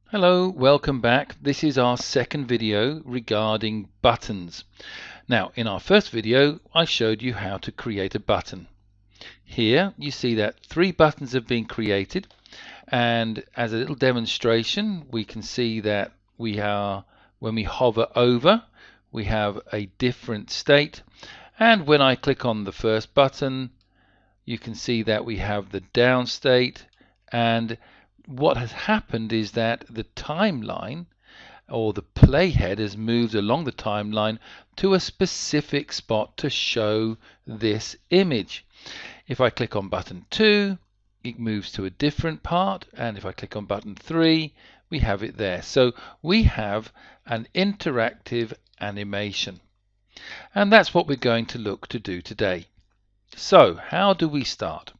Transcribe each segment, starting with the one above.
Hello, welcome back. This is our second video regarding buttons. Now, in our first video, I showed you how to create a button. Here, you see that 3 buttons have been created, and as a little demonstration, we can see that when we hover over, we have a different state, and when I click on the first button, you can see that we have the down state, and what has happened is that the timeline or the playhead has moved along the timeline to a specific spot to show this image. If I click on button 2, it moves to a different part, and if I click on button 3, we have it there. So we have an interactive animation, and that's what we're going to look to do today. So how do we start?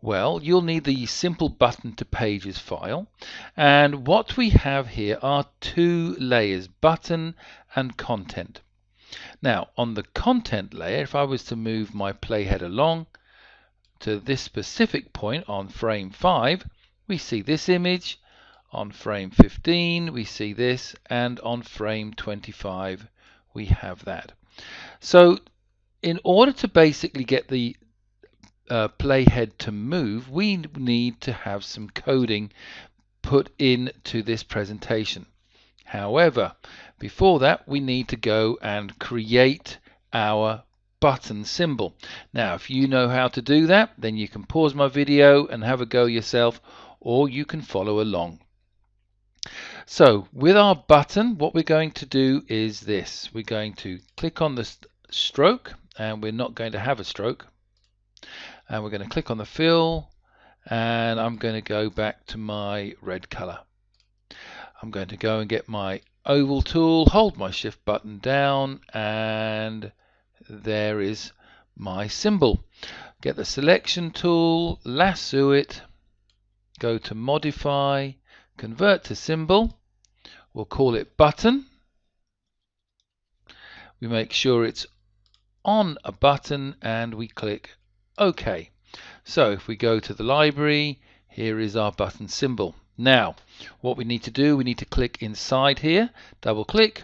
Well, you'll need the simple button to pages file, and what we have here are 2 layers, button and content. Now, on the content layer, if I was to move my playhead along to this specific point on frame 5, we see this image. On frame 15 we see this, and on frame 25 we have that. So in order to basically get the playhead to move, we need to have some coding put into this presentation. However, before that, we need to go and create our button symbol. Now, if you know how to do that, then you can pause my video and have a go yourself, or you can follow along. So with our button, what we're going to do is this. We're going to click on the stroke, and we're not going to have a stroke. And we're going to click on the fill, and I'm going to go back to my red color. I'm going to go and get my oval tool, hold my shift button down, and there is my symbol. Get the selection tool, lasso it, go to modify, convert to symbol. We'll call it button. We make sure it's on a button, and we click OK. So if we go to the library, here is our button symbol. Now, what we need to do, we need to click inside here, double click,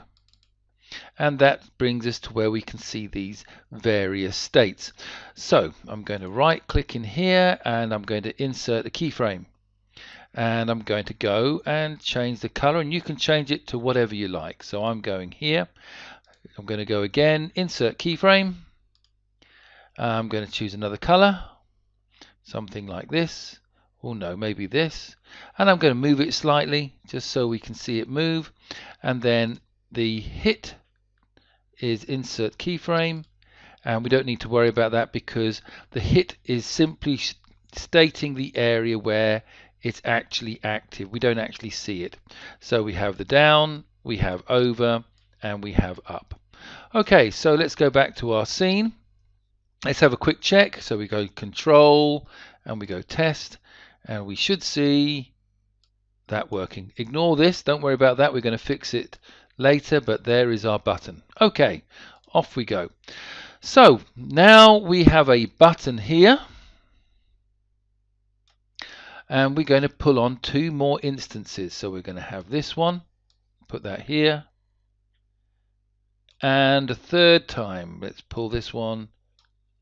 and that brings us to where we can see these various states. So I'm going to right click in here, and I'm going to insert a keyframe, and I'm going to go and change the color, and you can change it to whatever you like. So I'm going here, I'm going to go again, insert keyframe. I'm going to choose another color, something like this. Oh no, maybe this. And I'm going to move it slightly just so we can see it move. And then the hit is insert keyframe, and we don't need to worry about that because the hit is simply stating the area where it's actually active. We don't actually see it. So we have the down, we have over, and we have up. Okay, so let's go back to our scene. Let's have a quick check. So we go control and we go test, and we should see that working. Ignore this, don't worry about that, we're going to fix it later, but there is our button. Okay, off we go. So now we have a button here, and we're going to pull on 2 more instances. So we're going to have this one, put that here, and a third time let's pull this one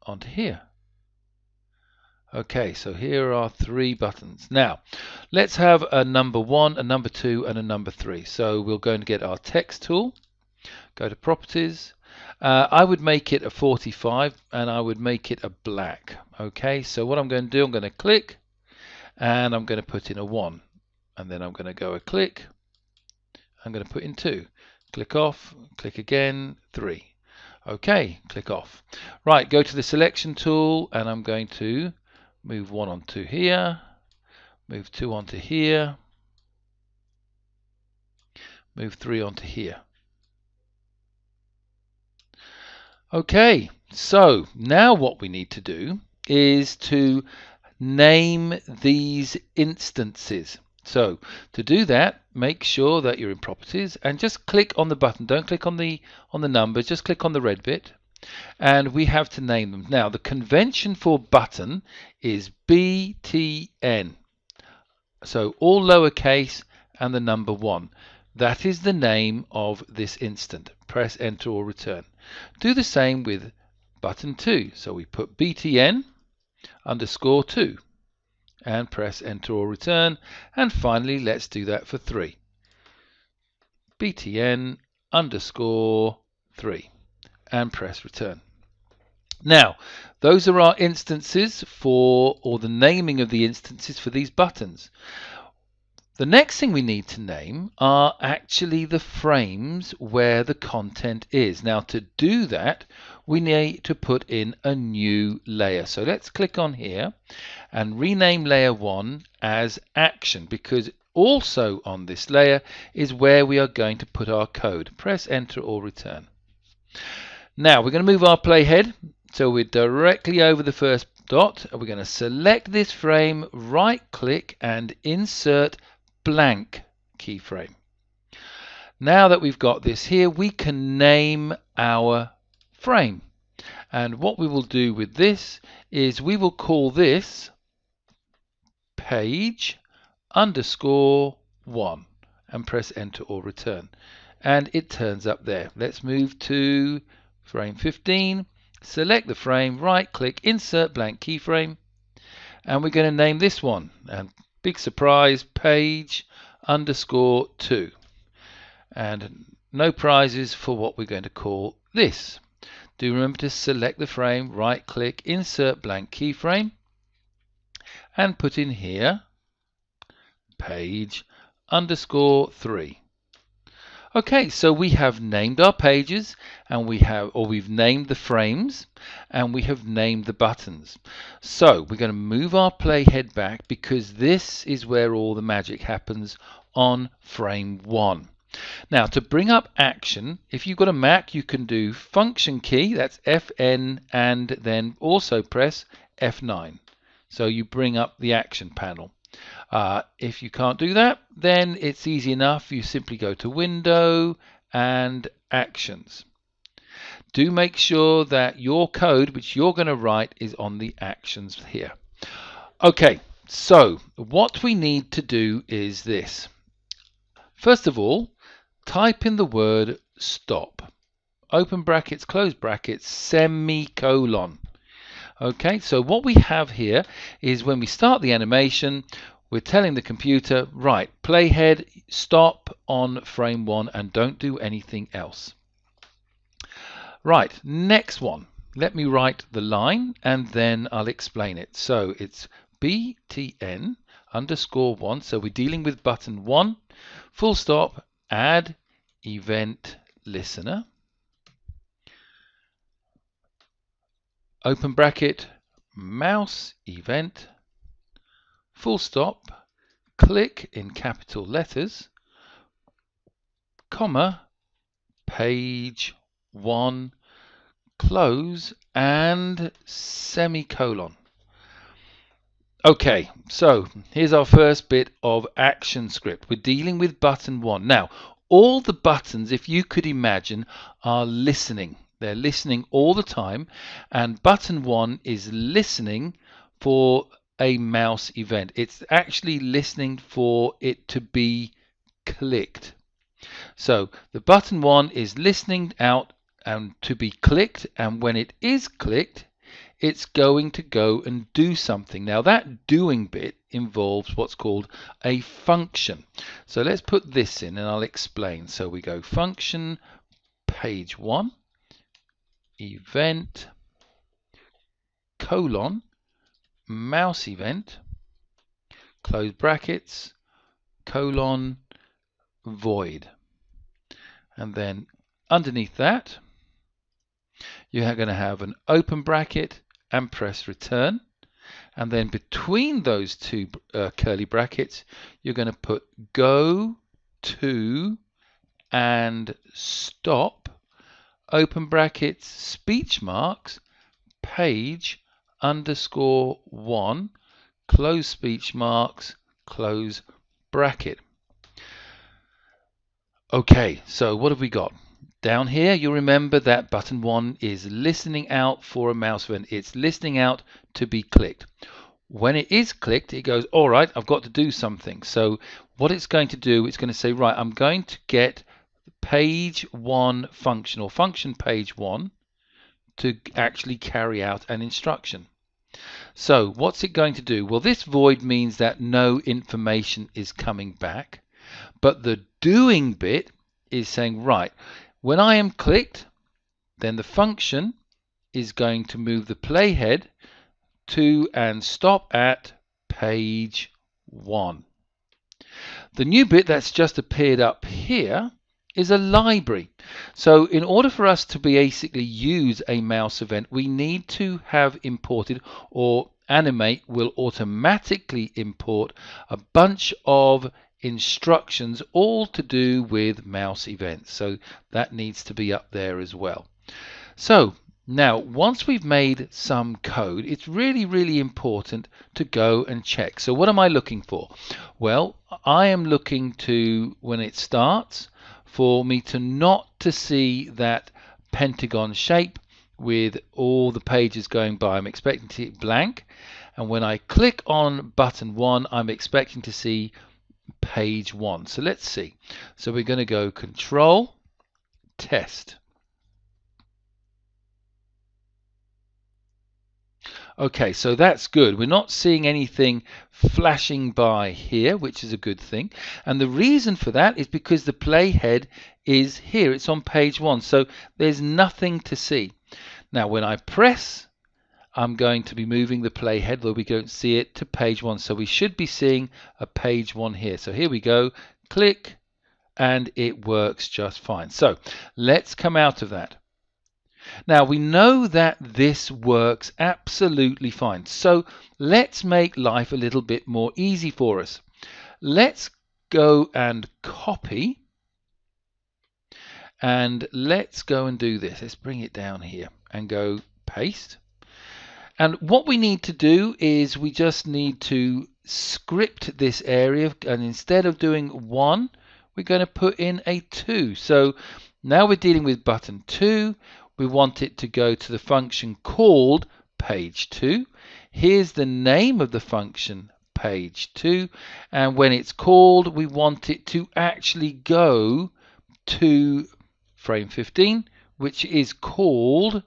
onto here. Okay, so here are 3 buttons. Now let's have a number 1, a number 2, and a number 3. So we're going to get our text tool, go to properties. I would make it a 45, and I would make it a black. Okay, so what I'm going to do, I'm going to click, and I'm going to put in a 1, and then I'm going to go a click, I'm going to put in 2, click off, click again, 3. Okay, click off. Right, go to the selection tool, and I'm going to move 1 onto here, move 2 onto here, move 3 onto here. Okay, so now what we need to do is to name these instances. So to do that, make sure that you're in properties and just click on the button. Don't click on the numbers, just click on the red bit, and we have to name them. Now the convention for button is BTN, so all lowercase and the number 1. That is the name of this instant. Press enter or return. Do the same with button 2. So we put btn underscore 2 and press enter or return. And finally, let's do that for 3. btn underscore 3 and press return. Now, those are our instances for, or the naming of the instances for these buttons. The next thing we need to name are actually the frames where the content is. Now, to do that, we need to put in a new layer. So let's click on here and rename layer 1 as action, because also on this layer is where we are going to put our code. Press enter or return. Now, we're going to move our playhead. So we're directly over the first dot. We're going to select this frame, right click and insert blank keyframe. Now that we've got this here, we can name our frame. And what we will do with this is we will call this page underscore 1 and press enter or return. And it turns up there. Let's move to frame 15. Select the frame, right click, insert blank keyframe, and we're going to name this one, and big surprise, page underscore 2, and no prizes for what we're going to call this. Do remember to select the frame, right click, insert blank keyframe, and put in here page underscore 3. Okay, so we have named our pages, and we've named the frames, and we have named the buttons. So we're going to move our playhead back, because this is where all the magic happens on frame 1. Now, to bring up action, if you've got a Mac, you can do function key, that's Fn, and then also press F9. So you bring up the action panel. If you can't do that, then it's easy enough. You simply go to Window and Actions. Do make sure that your code, which you're going to write, is on the actions here. Okay, so what we need to do is this. First of all, type in the word stop. Open brackets, close brackets, semicolon. Okay, so what we have here is when we start the animation, we're telling the computer, right, playhead, stop on frame 1 and don't do anything else. Right, next one. Let me write the line and then I'll explain it. So it's btn underscore 1. So we're dealing with button 1, full stop, add event listener. Open bracket, mouse event, full stop, click in capital letters, comma, page 1, close, and semicolon. Okay, so here's our first bit of action script. We're dealing with button 1. Now, all the buttons, if you could imagine, are listening. They're listening all the time, and button 1 is listening for a mouse event. It's actually listening for it to be clicked. So the button 1 is listening out and to be clicked, and when it is clicked, it's going to go and do something. Now that doing bit involves what's called a function. So let's put this in and I'll explain. So we go function page 1 event colon mouse event close brackets colon void, and then underneath that you're going to have an open bracket and press return, and then between those two curly brackets you're going to put go to and stop open brackets speech marks page underscore 1 close speech marks close bracket. Okay, so what have we got? Down here, you remember that button 1 is listening out for a mouse event. It's listening out to be clicked. when it is clicked, it goes, all right, I've got to do something. So what it's going to do, it's going to say, right, I'm going to get page 1 function, or function page 1, to actually carry out an instruction. So what's it going to do? Well, this void means that no information is coming back, but the doing bit is saying, right, when I am clicked, then the function is going to move the playhead to and stop at page 1. The new bit that's just appeared up here is a library. So in order for us to basically use a mouse event, we need to have imported, or Animate will automatically import, a bunch of instructions all to do with mouse events. So that needs to be up there as well. So now, once we've made some code, it's really important to go and check. So what am I looking for? Well, I am looking to, when it starts, for me to not to see that pentagon shape with all the pages going by. I'm expecting to see it blank. And when I click on button 1, I'm expecting to see page 1. So let's see. So we're going to go Control, Test. Okay, so that's good. We're not seeing anything flashing by here, which is a good thing. And the reason for that is because the playhead is here. It's on page 1, so there's nothing to see. Now, when I press, I'm going to be moving the playhead, though we don't see it, to page 1. So we should be seeing a page 1 here. So here we go. Click, and it works just fine. So let's come out of that. Now we know that this works absolutely fine. So let's make life a little bit more easy for us. Let's go and copy, and let's go and do this. Let's bring it down here and go paste. And what we need to do is we just need to script this area, and instead of doing 1, we're going to put in a 2. So now we're dealing with button 2. We want it to go to the function called page 2. Here's the name of the function, page 2. And when it's called, we want it to actually go to frame 15, which is called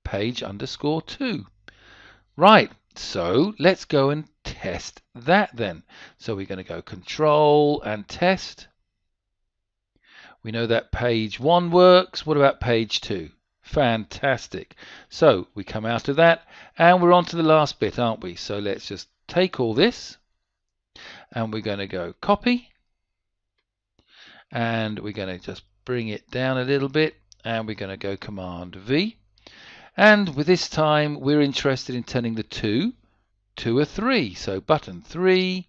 page_2. Right, so let's go and test that then. So we're going to go Control and Test. We know that page 1 works. What about page 2? Fantastic. So we come out of that and we're on to the last bit, aren't we? So let's just take all this and we're going to go copy, and we're going to just bring it down a little bit, and we're going to go Command V, and with this time we're interested in turning the 2 to a 3. So button 3,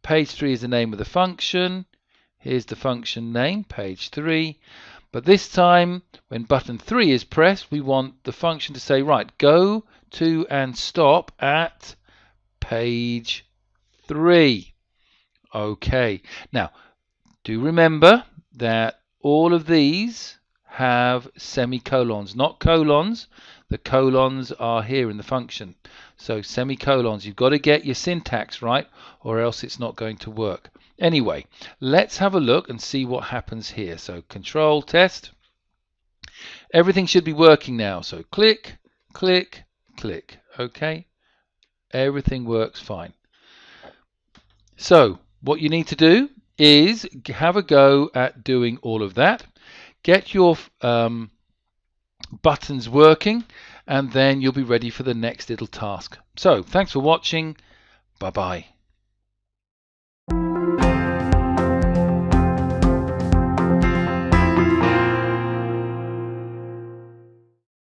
page 3 is the name of the function. Here's the function name, page 3. But this time, when button 3 is pressed, we want the function to say, right, go to and stop at page 3. Okay. Now, do remember that all of these have semicolons, not colons. The colons are here in the function. So semicolons, you've got to get your syntax right, or else it's not going to work. Anyway, let's have a look and see what happens here. So Control, Test. Everything should be working now. So click, click, click. Okay, everything works fine. So what you need to do is have a go at doing all of that. Get your buttons working, and then you'll be ready for the next little task. So thanks for watching. Bye-bye.